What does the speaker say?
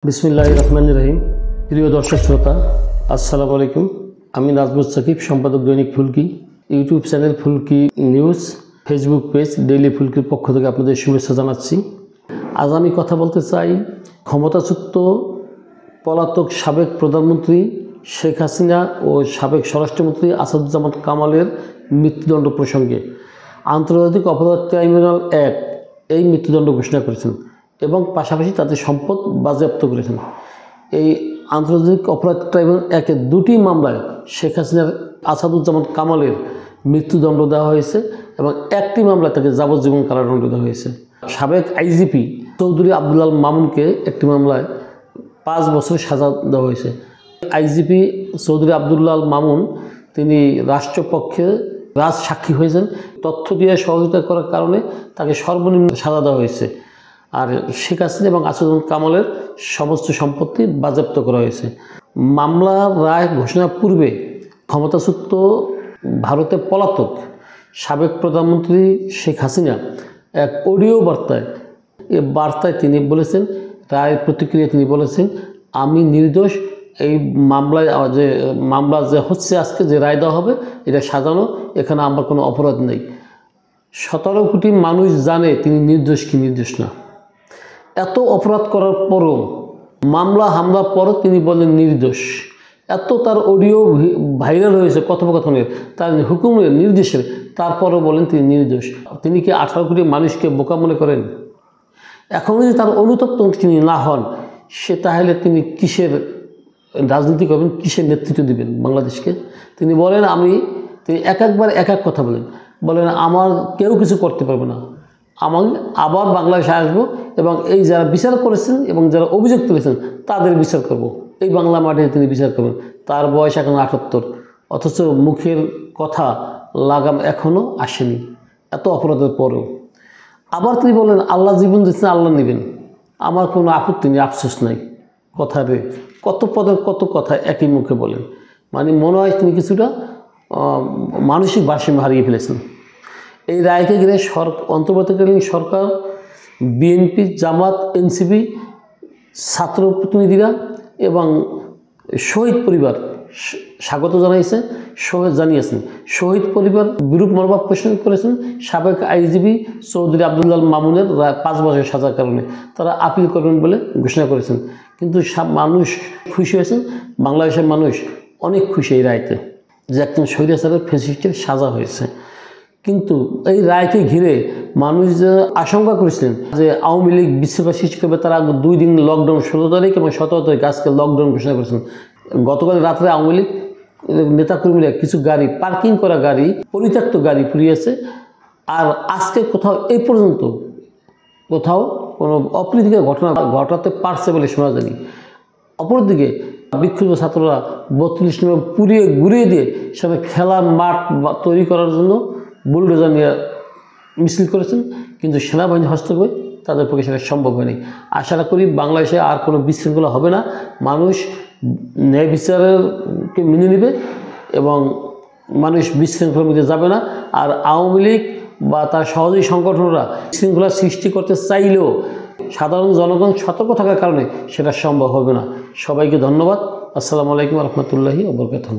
বিসমিল্লাহির রহমানির রহিম। প্রিয় দর্শক শ্রোতা, আসসালামু আলাইকুম। আমি নাজমুস সাকিব, সম্পাদক দৈনিক ফুলকি, ইউটিউব চ্যানেল ফুলকি নিউজ, ফেসবুক পেজ ডেইলি ফুলকির পক্ষ থেকে আপনাদের শুভেচ্ছা জানাচ্ছি। আজ আমি কথা বলতে চাই ক্ষমতাচ্যুত পলাতক সাবেক প্রধানমন্ত্রী শেখ হাসিনা ও সাবেক স্বরাষ্ট্রমন্ত্রী আসাদুজ্জামান কামালের মৃত্যুদণ্ড প্রসঙ্গে। আন্তর্জাতিক অপরাধ ট্রাইব্যুনাল 1 এই মৃত্যুদণ্ড ঘোষণা করেছেন এবং পাশাপাশি তাদের সম্পদ বাজেয়াপ্ত করেছেন। এই আন্তর্জাতিক অপরাধ ট্রাইব্যুনাল 1-এর দুটি মামলায় শেখ হাসিনার আসাদুজ্জামান কামালের মৃত্যুদণ্ড দেওয়া হয়েছে এবং একটি মামলায় তাকে যাবজ্জীবন কারাদণ্ড দেওয়া হয়েছে। সাবেক আইজিপি চৌধুরী আব্দুল মামুনকে একটি মামলায় 5 বছরের সাজা দেওয়া হয়েছে। আইজিপি চৌধুরী আব্দুল মামুন তিনি রাষ্ট্রপক্ষে সাক্ষী হয়েছেন। তথ্য দিয়ে সহযোগিতা করার কারণে তাকে সর্বনিম্ন সাজা দেওয়া হয়েছে। আর শেখ হাসিনা এবং আসাদুজ্জামান কামালের সমস্ত সম্পত্তি বাজেয়াপ্ত করা হয়েছে। মামলার রায় ঘোষণার পূর্বে ক্ষমতাচ্যুত ভারতের পলাতক সাবেক প্রধানমন্ত্রী শেখ হাসিনা এক অডিও বার্তায় তিনি বলেছেন, রায়ের প্রতিক্রিয়া তিনি বলেছেন, আমি নির্দোষ। এই মামলা যে হচ্ছে আজকে যে রায় দেওয়া হবে এটা সাজানো, এখানে আমার কোনো অপরাধ নেই। 17 কোটি মানুষ জানে তিনি নির্দোষ কি নির্দোষ না। এত অপরাধ করার পরও, মামলা হামলার পরও তিনি বলেন নির্দোষ। এত তার অডিও ভাইরাল হয়েছে কথোপকথনের, তার হুকুমের নির্দেশের, তারপরও বলেন তিনি নির্দোষ। তিনি কি 18 কোটি মানুষকে বোকা মনে করেন? এখন যদি তার অনুতপ্ত তিনি না হন, সে তাহলে তিনি কিসের রাজনীতি করবেন, কিসের নেতৃত্ব দিবেন বাংলাদেশকে? তিনি বলেন তিনি একবার এক কথা বলেন আমার কেউ কিছু করতে পারবে না, আমি আবার বাংলাদেশে আসবো এবং এই যারা বিচার করেছেন এবং যারা অভিযোগ তুলেছেন তাদের বিচার করব। এই বাংলা মাঠে তিনি বিচার করবেন। তার বয়স এখন 78, অথচ মুখের কথা লাগাম এখনও আসেনি এত অপরাধের পরেও। আবার তিনি বলেন আল্লাহ জীবন দিচ্ছেন, আল্লাহ নেবেন, আমার কোনো আপত্তি নেই, আফসোস নাই। কথা রে কত পদের কত কথা একই মুখে বলেন। মানে মনে হয় তিনি কিছুটা মানসিক ভারসাম্য হারিয়ে ফেলেছেন। এই রায়কে ঘিরে অন্তর্বর্তীকালীন সরকার, বিএনপি, জামাত, এনসিপি, ছাত্র প্রতিনিধিরা এবং শহীদ পরিবার স্বাগত জানিয়েছেন। শহীদ পরিবার বিরূপ মনোভাব পোষণ করেছেন সাবেক আইজিপি চৌধুরী আব্দুল মামুনের 5 বছরের সাজার কারণে। তারা আপিল করবেন বলে ঘোষণা করেছেন। কিন্তু মানুষ খুশি হয়েছেন, বাংলাদেশের মানুষ অনেক খুশি এই রায়তে যে একজন স্বৈরাচারের ফ্যাসিস্টের সাজা হয়েছে। কিন্তু এই রায়কে ঘিরে মানুষ যে আশঙ্কা করেছিলেন যে আওয়ামী লীগ বিশৃঙ্খলা সৃষ্টি করবে, তারা 2 দিন লকডাউন 16 তারিখ এবং 17 তারিখ আজকে লকডাউন ঘোষণা করেছেন। গতকাল রাত্রে আওয়ামী লীগ নেতাকর্মীরা কিছু গাড়ি, পার্কিং করা গাড়ি, পরিত্যক্ত গাড়ি পুড়িয়েছে। আর আজকে এই পর্যন্ত কোথাও কোনো অপ্রীতিকর ঘটনা ঘটাতে পারছে বলে শোনা যায়নি। অপরদিকে বিক্ষুব্ধ ছাত্ররা 32 নম্বর পুড়িয়ে ঘুরিয়ে দিয়ে সেখানে খেলার মাঠ তৈরি করার জন্য বুলডোজার নিয়ে মিছিল করেছেন, কিন্তু সেনাবাহিনী হস্তক্ষেপে তাদের পক্ষে সেটা সম্ভব হয়নি। আশা করি বাংলাদেশে আর কোনো বিশৃঙ্খলা হবে না, মানুষ ন্যায় বিচারকে মেনে নেবে এবং মানুষ বিশৃঙ্খলার মধ্যে যাবে না। আর আওয়ামী লীগ বা তার সহযোগী সংগঠনরা বিশৃঙ্খলা সৃষ্টি করতে চাইলেও সাধারণ জনগণ সতর্ক থাকার কারণে সেটা সম্ভব হবে না। সবাইকে ধন্যবাদ। আসসালামু আলাইকুম রহমতুল্লাহি ওয়া বারাকাতুহু।